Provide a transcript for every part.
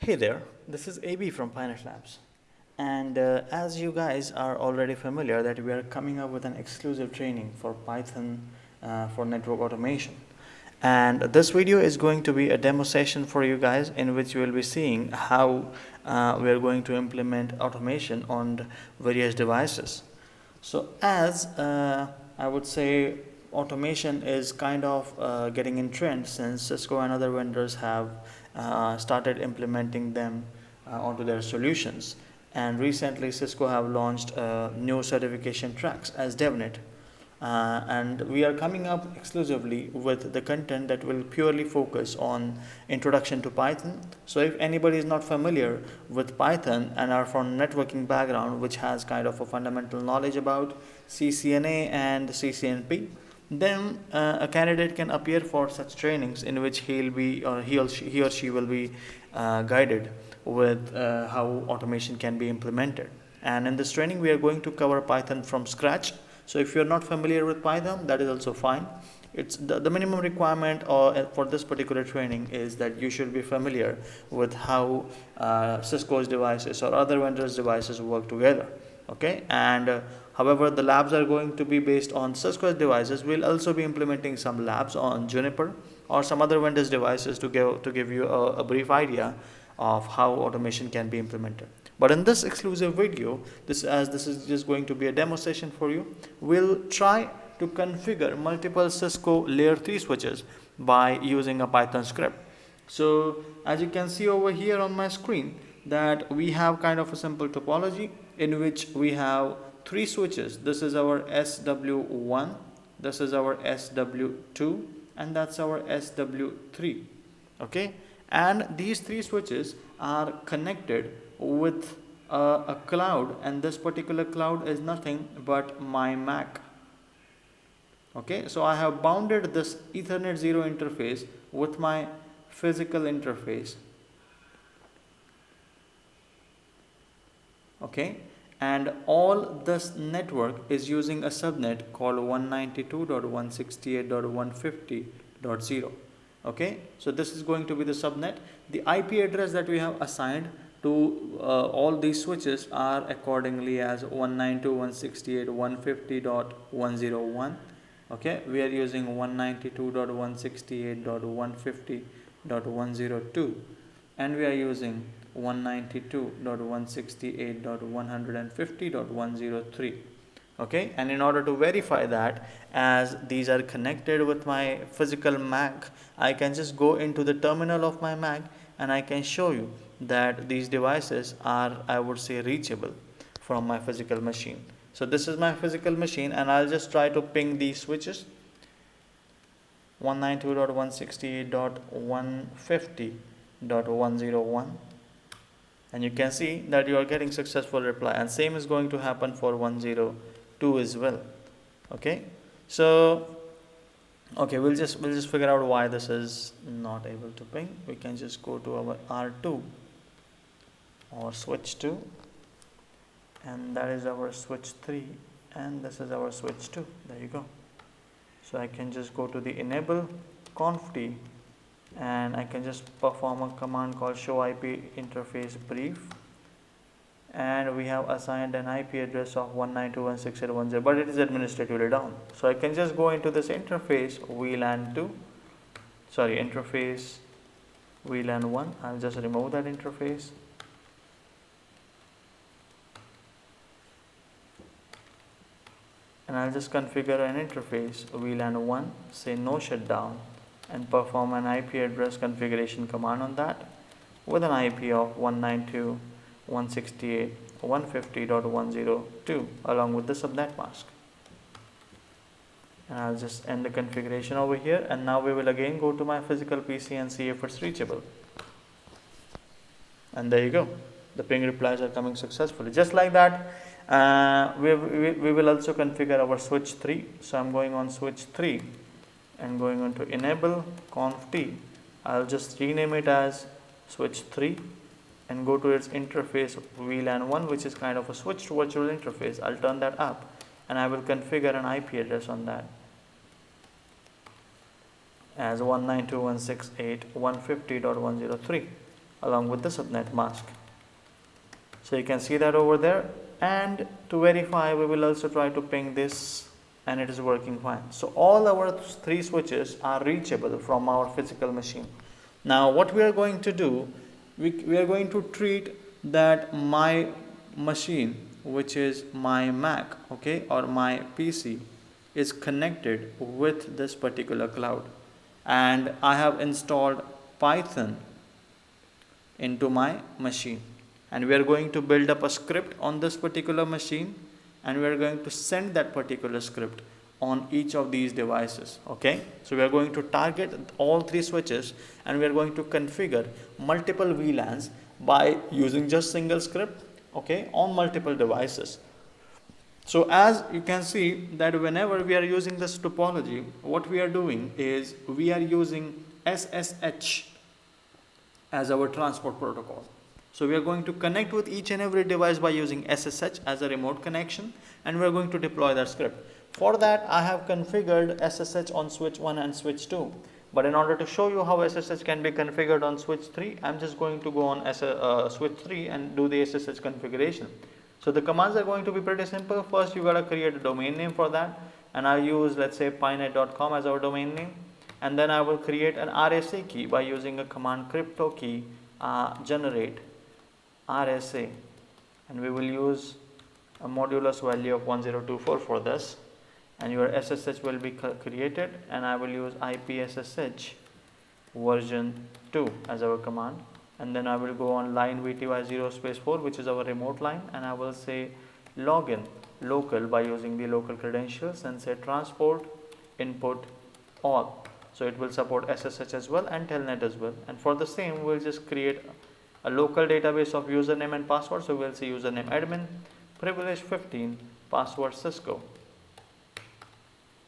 Hey there, this is AB from PyNet Labs. And as you guys are already familiar that we are coming up with an exclusive training for Python for network automation. And this video is going to be a demo session for you guys in which you will be seeing how we are going to implement automation on various devices. So as I would say automation is kind of getting in trend since Cisco and other vendors have started implementing them onto their solutions. And recently Cisco have launched new certification tracks as DevNet. And we are coming up exclusively with the content that will purely focus on introduction to Python. So if anybody is not familiar with Python and are from networking background, which has kind of a fundamental knowledge about CCNA and CCNP, then a candidate can appear for such trainings in which he or she will be guided with how automation can be implemented. And in this training, we are going to cover Python from scratch. So if you're not familiar with Python, that is also fine. It's the minimum requirement for this particular training is that you should be familiar with how Cisco's devices or other vendors' devices work together. Okay, and however, the labs are going to be based on Cisco's devices. We'll also be implementing some labs on Juniper or some other vendors' devices to give you a brief idea of how automation can be implemented. But in this exclusive video, this is just going to be a demo session for you, we'll try to configure multiple Cisco layer 3 switches by using a Python script. So as you can see over here on my screen, that we have kind of a simple topology in which we have three switches. This is our SW1, this is our SW2, and that's our SW3. Okay, and these three switches are connected with a cloud, and this particular cloud is nothing but my Mac. Okay, so I have bounded this Ethernet 0 interface with my physical interface. Okay, and all this network is using a subnet called 192.168.150.0. okay, so this is going to be the subnet. The IP address that we have assigned to all these switches are accordingly as 192.168.150.101. okay, we are using 192.168.150.102, and we are using 192.168.150.103. okay, and in order to verify that, as these are connected with my physical Mac, I can just go into the terminal of my Mac and I can show you that these devices are, I would say, reachable from my physical machine. So this is my physical machine, and I'll just try to ping these switches 192.168.150.101, and you can see that you are getting successful reply, and same is going to happen for 102 as well. Okay, so okay, we'll just figure out why this is not able to ping. We can just go to our R2 or switch 2, and that is our switch 3, and this is our switch 2. There you go. So I can just go to the enable conft, and I can just perform a command called show IP interface brief, and we have assigned an IP address of 192.168.1.0, but it is administratively down. So I can just go into this interface VLAN 2, sorry, interface VLAN 1. I'll just remove that interface. And I'll just configure an interface VLAN 1, say no shutdown, and perform an IP address configuration command on that with an IP of 192.168.150.102 along with the subnet mask. And I'll just end the configuration over here, and now we will again go to my physical PC and see if it's reachable. And there you go, the ping replies are coming successfully. Just like that, we will also configure our switch 3. So I'm going on switch 3 and going on to enable conft. I'll just rename it as switch 3 and go to its interface VLAN 1, which is kind of a switched virtual interface. I'll turn that up, and I will configure an IP address on that as 192.168.150.103. along with the subnet mask. So you can see that over there, and to verify we will also try to ping this, and it is working fine. So all our 3 switches are reachable from our physical machine. Now what we are going to do, we are going to treat that my machine, which is my Mac, okay, or my PC, is connected with this particular cloud, and I have installed Python into my machine, and we are going to build up a script on this particular machine, and we are going to send that particular script on each of these devices. Okay, so we are going to target all 3 switches, and we are going to configure multiple VLANs by using just single script, okay, on multiple devices. So as you can see that whenever we are using this topology, what we are doing is we are using SSH as our transport protocol. So we are going to connect with each and every device by using SSH as a remote connection, and we are going to deploy that script. For that, I have configured SSH on switch 1 and switch 2. But in order to show you how SSH can be configured on switch 3, I'm just going to go on switch 3 and do the SSH configuration. So the commands are going to be pretty simple. First, you gotta create a domain name for that, and I use, let's say, pynet.com as our domain name. And then I will create an RSA key by using a command crypto key generate RSA, and we will use a modulus value of 1024 for this, and your SSH will be created, and I will use IPSSH version 2 as our command, and then I will go on line VTY 0 space 4, which is our remote line, and I will say login local by using the local credentials, and say transport input all. So it will support SSH as well and telnet as well, and for the same we'll just create a local database of username and password. So we'll say username admin, privilege 15, password Cisco,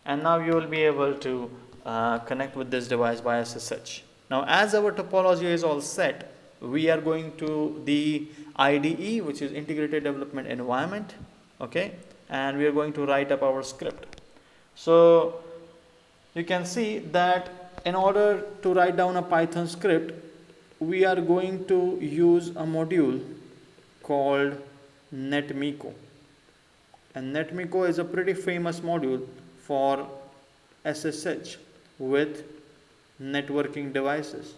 and now you will be able to connect with this device by SSH. Now as our topology is all set, we are going to the IDE, which is integrated development environment, okay, and we are going to write up our script. So you can see that in order to write down a Python script, we are going to use a module called Netmiko, and Netmiko is a pretty famous module for SSH with networking devices.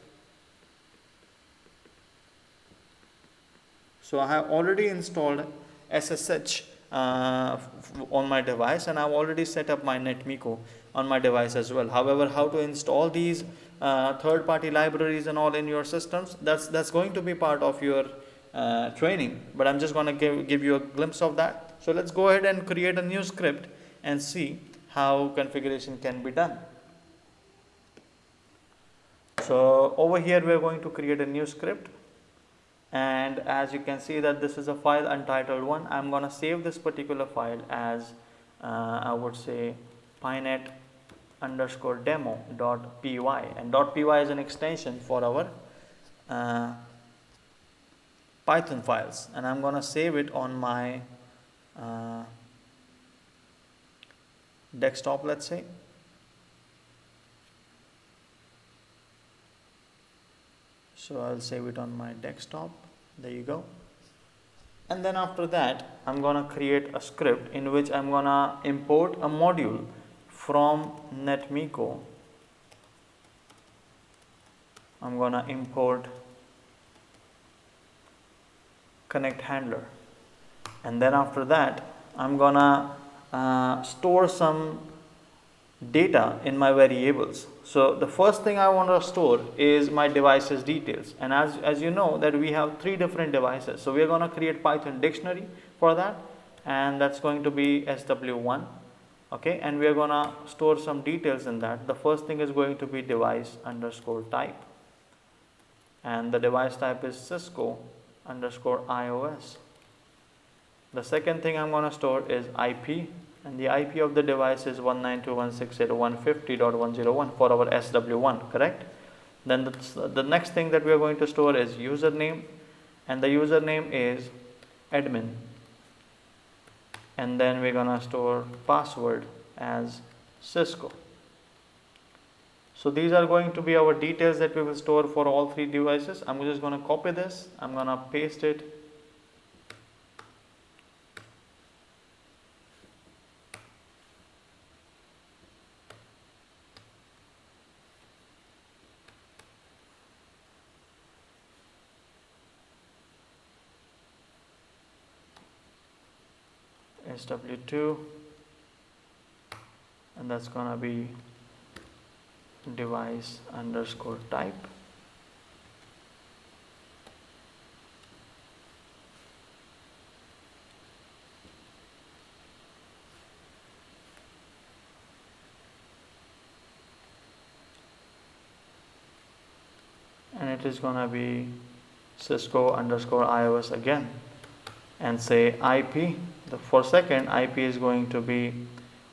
So I have already installed SSH on my device, and I've already set up my Netmiko on my device as well. However, how to install these third-party libraries and all in your systems, that's going to be part of your training, but I'm just going to give you a glimpse of that. So let's go ahead and create a new script and see how configuration can be done. So over here we are going to create a new script, and as you can see that this is a file untitled one. I'm going to save this particular file as I would say pynet _ demo.py, and .py is an extension for our Python files, and I'm going to save it on my desktop, let's say. So I'll save it on my desktop. There you go. And then after that, I'm going to create a script in which I'm going to import a module from Netmiko. I'm going to import connect handler, and then after that I'm going to store some data in my variables. So the first thing I want to store is my device's details, and as you know that we have 3 different devices, so we are going to create Python dictionary for that, and that's going to be SW1, okay, and we are going to store some details in that. The first thing is going to be device _ type, and the device type is Cisco _IOS. The second thing I'm going to store is IP, and the IP of the device is 192.168.150.101 for our SW1, correct? Then the next thing that we are going to store is username, and the username is admin, and then we're going to store password as Cisco. So these are going to be our details that we will store for all three devices. I'm just going to copy this, I'm going to paste it. SW2, and that's going to be device underscore type. And it is going to be Cisco underscore iOS again, and say IP. For second, IP is going to be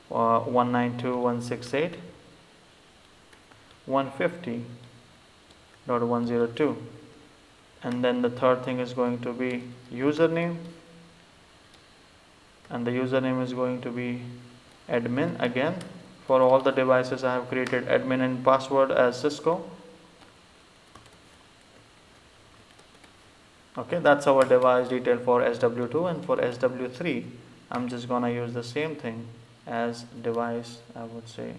192.168.150.102, and then the third thing is going to be username, and the username is going to be admin again. For all the devices I have created admin and password as Cisco. Okay, that's our device detail for SW2, and for SW3 I'm just gonna use the same thing as device, I would say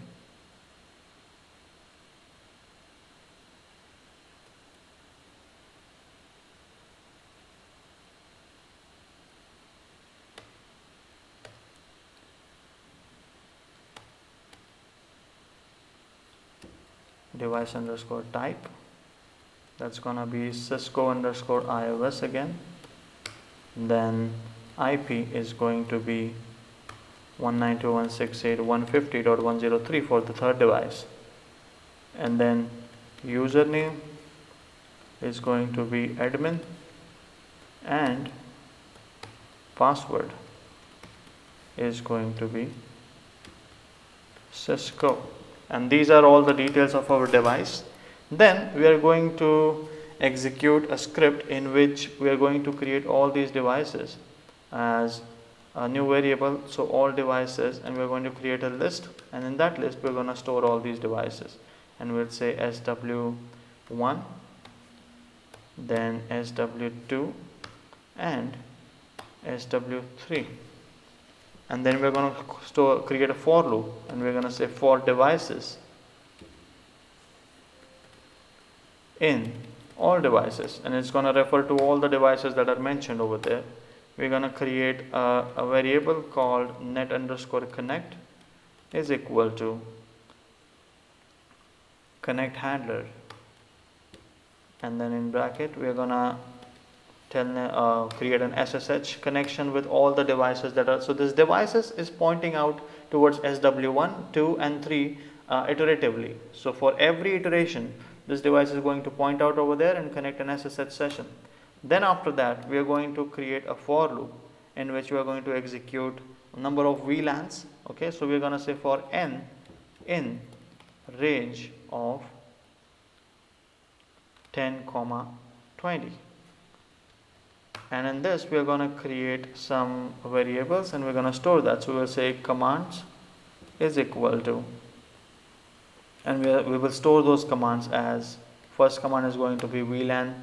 device underscore type. That's gonna be Cisco underscore iOS again. Then IP is going to be 192.168.150.103 for the third device, and then username is going to be admin, and password is going to be Cisco. And these are all the details of our device. Then we are going to execute a script in which we are going to create all these devices as a new variable, so all devices, and we are going to create a list, and in that list we are going to store all these devices, and we'll say SW1, then SW2 and SW3, and then we're going to create a for loop, and we're going to say for devices in all devices, and it's going to refer to all the devices that are mentioned over there. We're going to create a variable called net underscore connect is equal to connect handler, and then in bracket we're going to create an SSH connection with all the devices that are, so this devices is pointing out towards SW1, 2 and 3 iteratively. So for every iteration this device is going to point out over there and connect an SSH session. Then after that we are going to create a for loop in which we are going to execute a number of VLANs. Okay, so we are going to say for n in range of 10, 20, and in this we are going to create some variables and we are going to store that. So we will say commands is equal to, and we will store those commands as, first command is going to be VLAN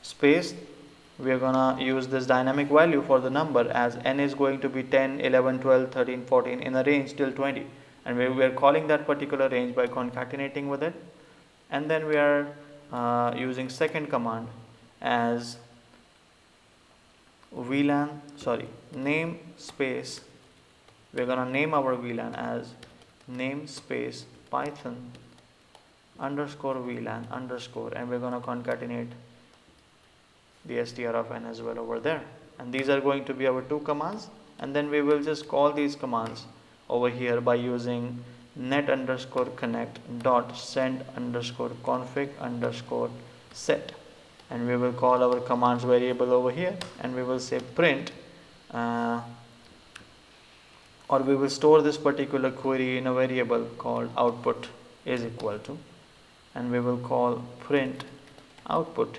space. We are going to use this dynamic value for the number, as n is going to be 10, 11, 12, 13, 14 in a range till 20, and we are calling that particular range by concatenating with it. And then we are using second command as name space. We are going to name our VLAN as namespace python underscore VLAN underscore, and we're going to concatenate the str of n as well over there. And these are going to be our two commands, and then we will just call these commands over here by using net underscore connect dot send underscore config underscore set, and we will call our commands variable over here, and we will say print or we will store this particular query in a variable called output is equal to, and we will call print output,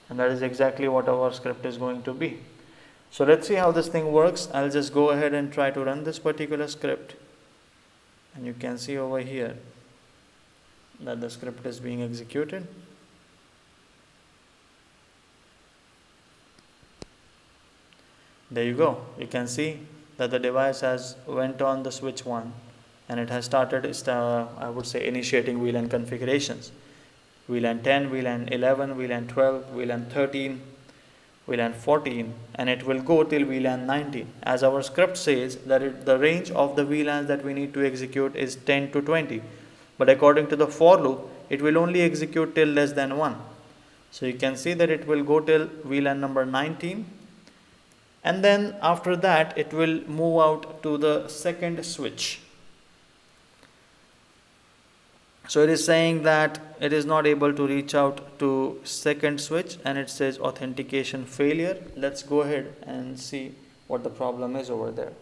and that is exactly what our script is going to be. So let's see how this thing works. I'll just go ahead and try to run this particular script, and you can see over here that the script is being executed. There you go. You can see that the device has went on the switch 1 and it has started, I would say, initiating VLAN configurations. VLAN 10, VLAN 11, VLAN 12, VLAN 13, VLAN 14, and it will go till VLAN 19. As our script says that the range of the VLANs that we need to execute is 10 to 20. But according to the for loop, it will only execute till less than 1. So you can see that it will go till VLAN number 19. And then after that, it will move out to the second switch. So it is saying that it is not able to reach out to second switch and it says authentication failure. Let's go ahead and see what the problem is over there.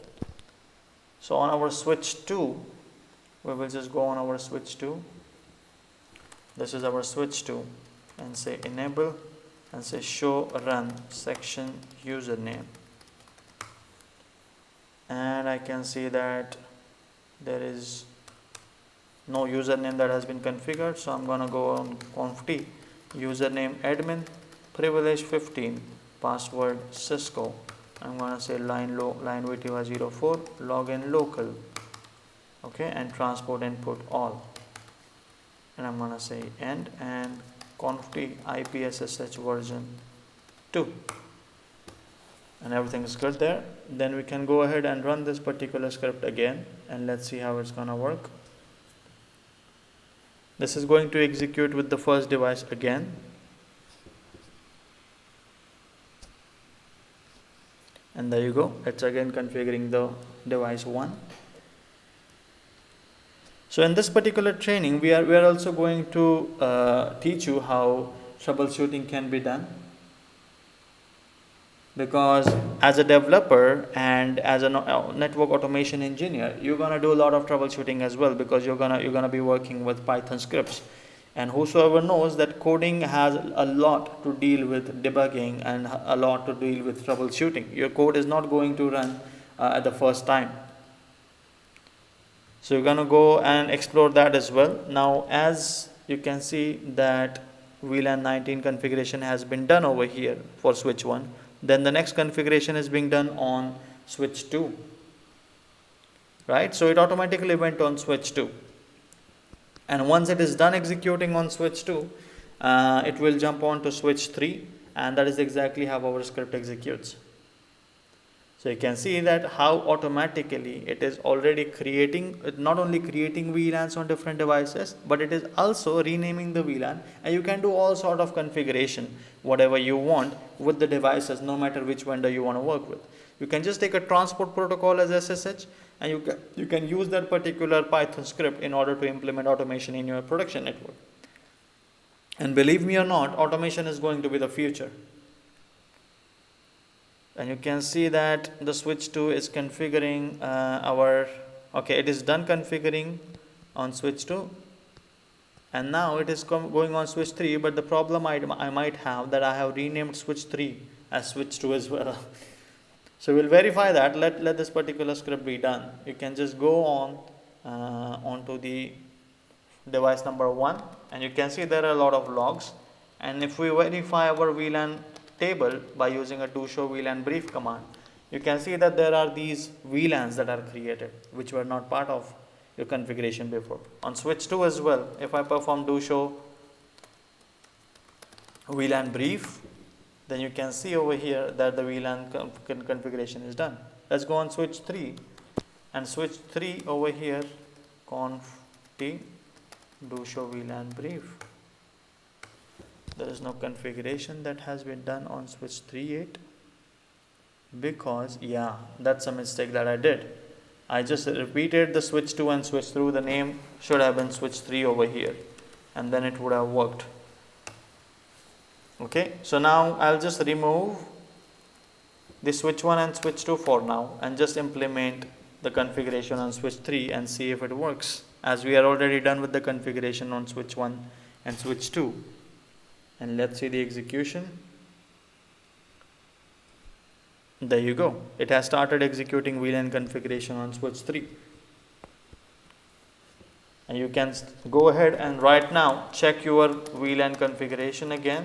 So on our switch 2, we will just go on our switch 2. This is our switch 2 and say enable and say show run section username. And I can see that there is no username that has been configured, so I'm gonna go on conf t username admin, privilege 15, password Cisco. I'm gonna say line VTY 04, login local, okay, and transport input all. And I'm gonna say end and conf t IPSSH version 2. And everything is good there. Then we can go ahead and run this particular script again and let's see how it's gonna work. This is going to execute with the first device again. And there you go. It's again configuring the device 1. So in this particular training, we are also going to teach you how troubleshooting can be done. Because as a developer and as a network automation engineer, you're gonna do a lot of troubleshooting as well, because you're gonna be working with Python scripts, and whosoever knows that coding has a lot to deal with debugging and a lot to deal with troubleshooting. Your code is not going to run at the first time. So you're gonna go and explore that as well. Now, as you can see that VLAN 19 configuration has been done over here for switch 1. Then the next configuration is being done on switch 2, right? So it automatically went on switch 2. And once it is done executing on switch 2, it will jump on to switch 3, and that is exactly how our script executes. So you can see that how automatically it is already creating, not only creating VLANs on different devices, but it is also renaming the VLAN, and you can do all sort of configuration, whatever you want with the devices, no matter which vendor you want to work with. You can just take a transport protocol as SSH, and you can use that particular Python script in order to implement automation in your production network. And believe me or not, automation is going to be the future. And you can see that the switch 2 is configuring it is done configuring on switch 2, and now it is going on switch 3. But the problem I might have that I have renamed switch 3 as switch 2 as well. So we'll verify that. Let this particular script be done. You can just go on onto the device number 1, and you can see there are a lot of logs. And if we verify our VLAN table by using a do show VLAN brief command, you can see that there are these VLANs that are created which were not part of your configuration before. On switch 2 as well, if I perform do show VLAN brief, then you can see over here that the VLAN configuration is done. Let's go on switch 3, and switch 3 over here, conf t do show VLAN brief. There is no configuration that has been done on switch 3 yet, because that's a mistake that I did. I just repeated the switch 2 and switch 3. The name should have been switch 3 over here, and then it would have worked. Okay, so now I'll just remove the switch 1 and switch 2 for now and just implement the configuration on switch 3 and see if it works, as we are already done with the configuration on switch 1 and switch 2. And let's see the execution. There you go. It has started executing VLAN configuration on switch 3. And you can go ahead and right now check your VLAN configuration again.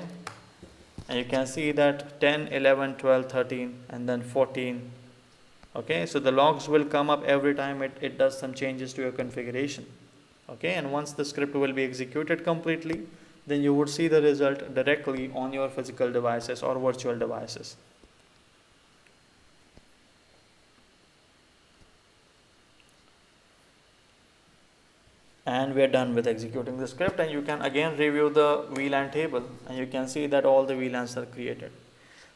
And you can see that 10, 11, 12, 13 and then 14. Okay, so the logs will come up every time it does some changes to your configuration. Okay, and once the script will be executed completely, then you would see the result directly on your physical devices or virtual devices. And we are done with executing the script, and you can again review the VLAN table and you can see that all the VLANs are created.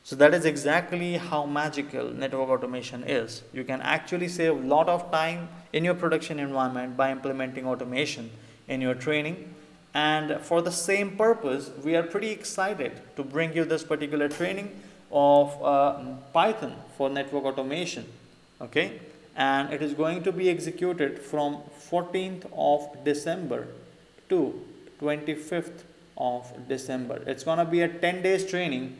So that is exactly how magical network automation is. You can actually save a lot of time in your production environment by implementing automation in your training. And for the same purpose, we are pretty excited to bring you this particular training of Python for network automation. Okay, and it is going to be executed from 14th of December to 25th of December. It's going to be a 10 days training.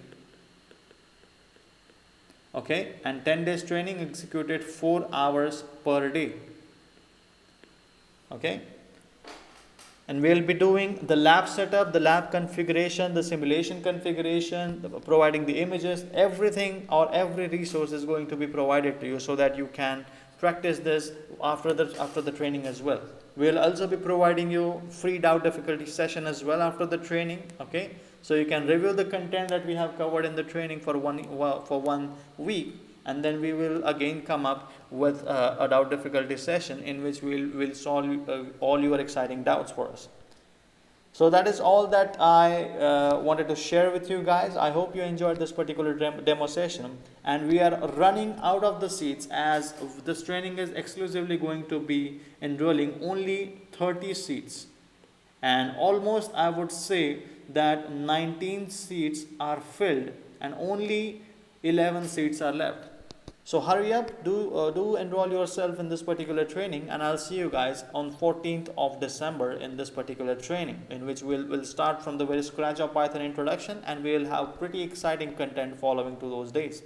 Okay, and 10 days training executed 4 hours per day. Okay, and we'll be doing the lab setup, the lab configuration, the simulation configuration, providing the images, everything or every resource is going to be provided to you so that you can practice this after the training as well. We'll also be providing you free doubt difficulty session as well after the training. Okay, so you can review the content that we have covered in the training for 1 week, and then we will again come up with a doubt difficulty session in which we'll solve all your exciting doubts for us. So that is all that I wanted to share with you guys. I hope you enjoyed this particular demo session, and we are running out of the seats as this training is exclusively going to be enrolling only 30 seats, and almost I would say that 19 seats are filled and only 11 seats are left. So hurry up, do enroll yourself in this particular training, and I'll see you guys on 14th of December in this particular training, in which we'll start from the very scratch of Python introduction, and we'll have pretty exciting content following to those days.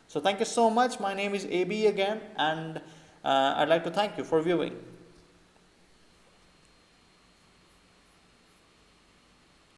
So thank you so much. My name is AB again, and I'd like to thank you for viewing.